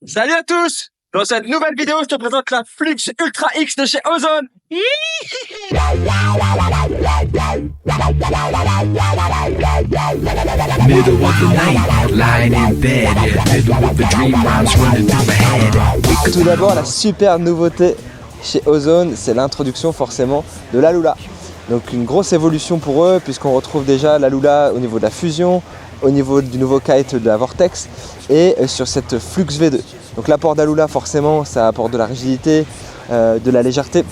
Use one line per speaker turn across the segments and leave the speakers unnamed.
Salut à tous! Dans cette nouvelle vidéo, je te présente la Flux Ultra X de chez Ozone.
Middle of the night, lying in bed, middle of the dream rhymes running through my head.
Tout d'abord, la super nouveauté chez Ozone, c'est l'introduction forcément de l'Alula. Donc une grosse évolution pour eux, puisqu'on retrouve déjà l'Alula au niveau de la fusion, au niveau du nouveau kite de la Vortex et sur cette Flux V2. Donc l'apport d'Alula, forcément, ça apporte de la rigidité, de la légèreté,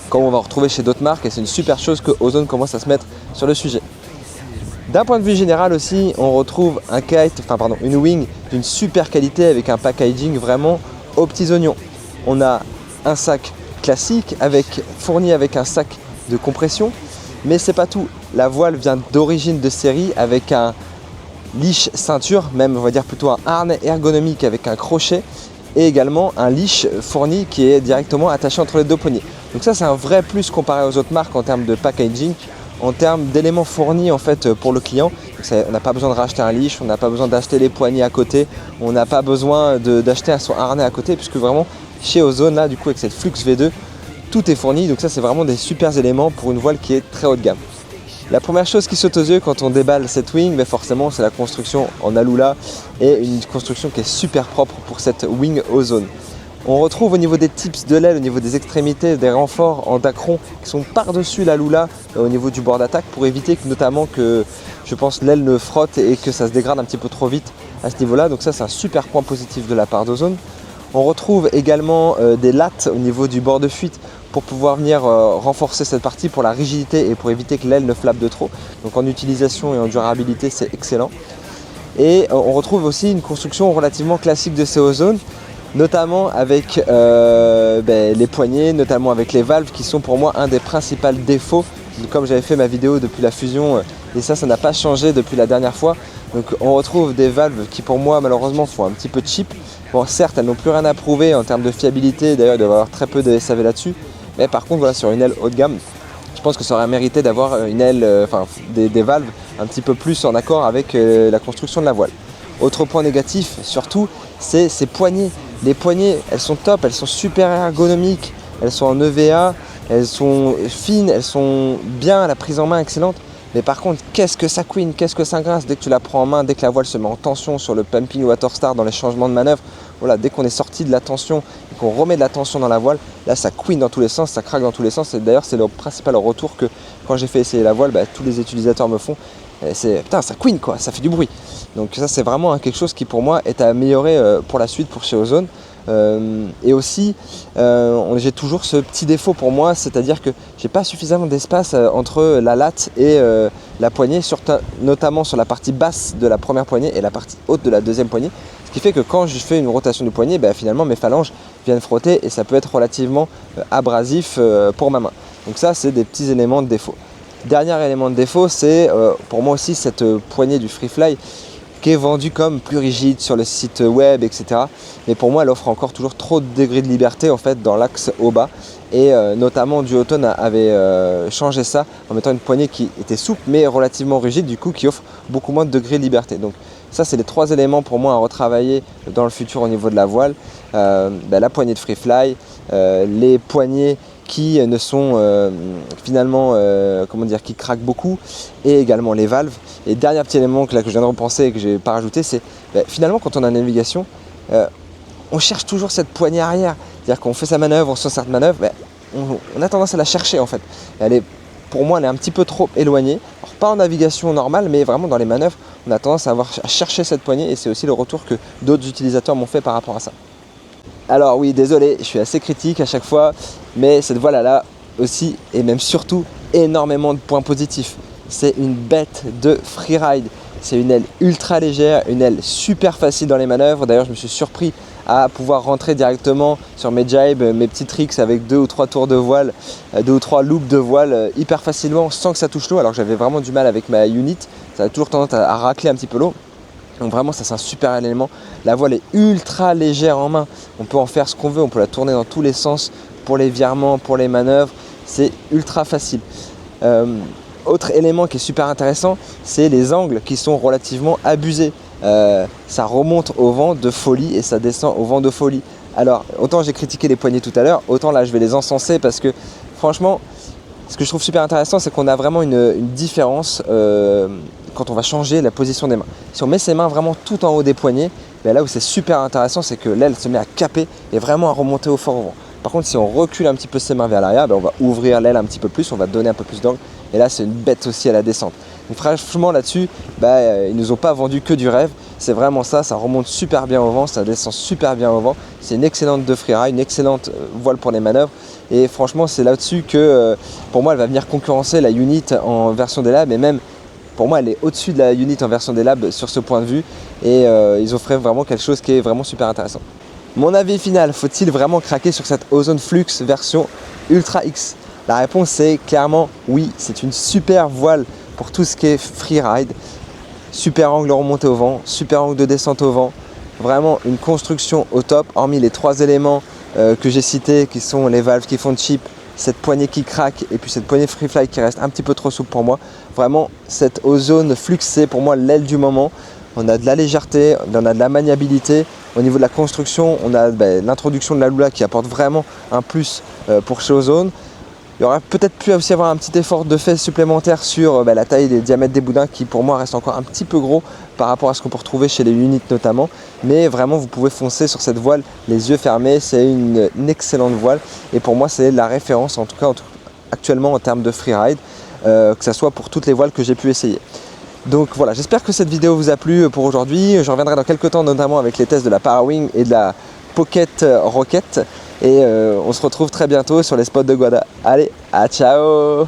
comme on va retrouver chez d'autres marques, et c'est une super chose que Ozone commence à se mettre sur le sujet. D'un point de vue général aussi, on retrouve une wing d'une super qualité avec un packaging vraiment aux petits oignons. On a un sac classique fourni avec un sac de compression, mais c'est pas tout. La voile vient d'origine de série avec un leash ceinture, même on va dire plutôt un harnais ergonomique avec un crochet, et également un leash fourni qui est directement attaché entre les deux poignets. Donc ça, c'est un vrai plus comparé aux autres marques en termes de packaging, en termes d'éléments fournis en fait pour le client. On n'a pas besoin de racheter un leash, on n'a pas besoin d'acheter les poignées à côté, on n'a pas besoin d'acheter son harnais à côté, puisque vraiment chez Ozone là, du coup avec cette Flux V2, tout est fourni. Donc ça, c'est vraiment des super éléments pour une voile qui est très haut de gamme. La première chose qui saute aux yeux quand on déballe cette wing, mais forcément c'est la construction en Alula, et une construction qui est super propre pour cette wing Ozone. On retrouve au niveau des tips de l'aile, au niveau des extrémités, des renforts en dacron qui sont par-dessus l'Alula au niveau du bord d'attaque, pour éviter notamment que, je pense, l'aile ne frotte et que ça se dégrade un petit peu trop vite à ce niveau-là. Donc ça, c'est un super point positif de la part d'Ozone. On retrouve également des lattes au niveau du bord de fuite pour pouvoir venir renforcer cette partie pour la rigidité et pour éviter que l'aile ne flappe de trop. Donc en utilisation et en durabilité, c'est excellent. Et on retrouve aussi une construction relativement classique de ces Ozone, notamment avec les poignées, notamment avec les valves qui sont pour moi un des principaux défauts. Comme j'avais fait ma vidéo depuis la fusion, et ça n'a pas changé depuis la dernière fois. Donc on retrouve des valves qui pour moi malheureusement font un petit peu cheap. Bon, certes, elles n'ont plus rien à prouver en termes de fiabilité, d'ailleurs il doit y avoir très peu de SAV là-dessus. Mais par contre, voilà, sur une aile haut de gamme, je pense que ça aurait mérité d'avoir une aile, des valves un petit peu plus en accord avec la construction de la voile. Autre point négatif surtout, c'est ces poignées. Les poignées, elles sont top, elles sont super ergonomiques, elles sont en EVA, elles sont fines, elles sont bien, la prise en main excellente. Mais par contre, qu'est-ce que ça couine, qu'est-ce que ça grince dès que tu la prends en main, dès que la voile se met en tension sur le pumping water start, dans les changements de manœuvre. Voilà, dès qu'on est sorti de la tension et qu'on remet de la tension dans la voile, là ça couine dans tous les sens, ça craque dans tous les sens. Et d'ailleurs, c'est le principal retour que quand j'ai fait essayer la voile, tous les utilisateurs me font. C'est putain, ça couine quoi, ça fait du bruit. Donc ça, c'est vraiment quelque chose qui pour moi est à améliorer pour la suite pour chez Ozone. Et aussi, j'ai toujours ce petit défaut pour moi, c'est-à-dire que j'ai pas suffisamment d'espace entre la latte et la poignée, notamment sur la partie basse de la première poignée et la partie haute de la deuxième poignée. Ce qui fait que quand je fais une rotation du poignet, finalement mes phalanges viennent frotter et ça peut être relativement abrasif pour ma main. Donc ça, c'est des petits éléments de défaut. Dernier élément de défaut, c'est pour moi aussi cette poignée du Freefly qui est vendue comme plus rigide sur le site web, etc. Mais pour moi, elle offre encore toujours trop de degrés de liberté en fait dans l'axe haut-bas. Et notamment Duotone avait changé ça en mettant une poignée qui était souple mais relativement rigide, du coup qui offre beaucoup moins de degrés de liberté. Donc ça, c'est les trois éléments pour moi à retravailler dans le futur au niveau de la voile. La poignée de Freefly, les poignées qui ne sont qui craquent beaucoup, et également les valves. Et dernier petit élément que je viens de repenser et que je n'ai pas rajouté, c'est finalement quand on a une navigation, on cherche toujours cette poignée arrière. C'est-à-dire qu'on fait sa manœuvre, on sent cette manœuvre, on a tendance à la chercher en fait. Pour moi, elle est un petit peu trop éloignée. Alors, pas en navigation normale, mais vraiment dans les manœuvres, on a tendance à chercher cette poignée, et c'est aussi le retour que d'autres utilisateurs m'ont fait par rapport à ça. Alors oui, désolé, je suis assez critique à chaque fois, mais cette voile là aussi, et même surtout, énormément de points positifs. C'est une bête de freeride. C'est une aile ultra légère, une aile super facile dans les manœuvres. D'ailleurs, je me suis surpris à pouvoir rentrer directement sur mes jibes, mes petits tricks avec 2 ou 3 tours de voile, 2 ou 3 loops de voile hyper facilement sans que ça touche l'eau, alors que j'avais vraiment du mal avec ma unit. Ça a toujours tendance à racler un petit peu l'eau. Donc vraiment, ça c'est un super élément. La voile est ultra légère en main. On peut en faire ce qu'on veut, on peut la tourner dans tous les sens pour les virements, pour les manœuvres. C'est ultra facile. Autre élément qui est super intéressant, c'est les angles qui sont relativement abusés. ça remonte au vent de folie et ça descend au vent de folie. Alors autant j'ai critiqué les poignées tout à l'heure, autant là je vais les encenser parce que franchement ce que je trouve super intéressant c'est qu'on a vraiment une différence quand on va changer la position des mains. Si on met ses mains vraiment tout en haut des poignets, ben là où c'est super intéressant c'est que l'aile se met à caper et vraiment à remonter au fort au vent. Par contre si on recule un petit peu ses mains vers l'arrière, ben on va ouvrir l'aile un petit peu plus, on va donner un peu plus d'angle et là c'est une bête aussi à la descente. Donc franchement là-dessus, ils nous ont pas vendu que du rêve, c'est vraiment ça, ça remonte super bien au vent, ça descend super bien au vent, c'est une excellente de freeride, une excellente voile pour les manœuvres et franchement c'est là-dessus que pour moi elle va venir concurrencer la Unit en version des labs et même pour moi elle est au-dessus de la Unit en version des labs sur ce point de vue et ils offraient vraiment quelque chose qui est vraiment super intéressant. Mon avis final, faut-il vraiment craquer sur cette Ozone Flux version Ultra X? La réponse est clairement oui, c'est une super voile pour tout ce qui est freeride, super angle remonté au vent, super angle de descente au vent, vraiment une construction au top, hormis les 3 éléments que j'ai cités qui sont les valves qui font chip, cette poignée qui craque et puis cette poignée Freefly qui reste un petit peu trop souple pour moi. Vraiment cette Ozone Flux c'est pour moi l'aile du moment, on a de la légèreté, on a de la maniabilité, au niveau de la construction on a l'introduction de la Lula qui apporte vraiment un plus pour chez Ozone. Il y aurait peut-être pu aussi avoir un petit effort de fait supplémentaire sur la taille et les diamètres des boudins qui pour moi reste encore un petit peu gros par rapport à ce qu'on peut retrouver chez les Unit notamment. Mais vraiment vous pouvez foncer sur cette voile les yeux fermés, c'est une excellente voile et pour moi c'est la référence en tout cas actuellement en termes de freeride, que ce soit pour toutes les voiles que j'ai pu essayer. Donc voilà, j'espère que cette vidéo vous a plu pour aujourd'hui. Je reviendrai dans quelques temps notamment avec les tests de la Parawing et de la Pocket Rocket. Et on se retrouve très bientôt sur les spots de Guada. Allez, à ciao!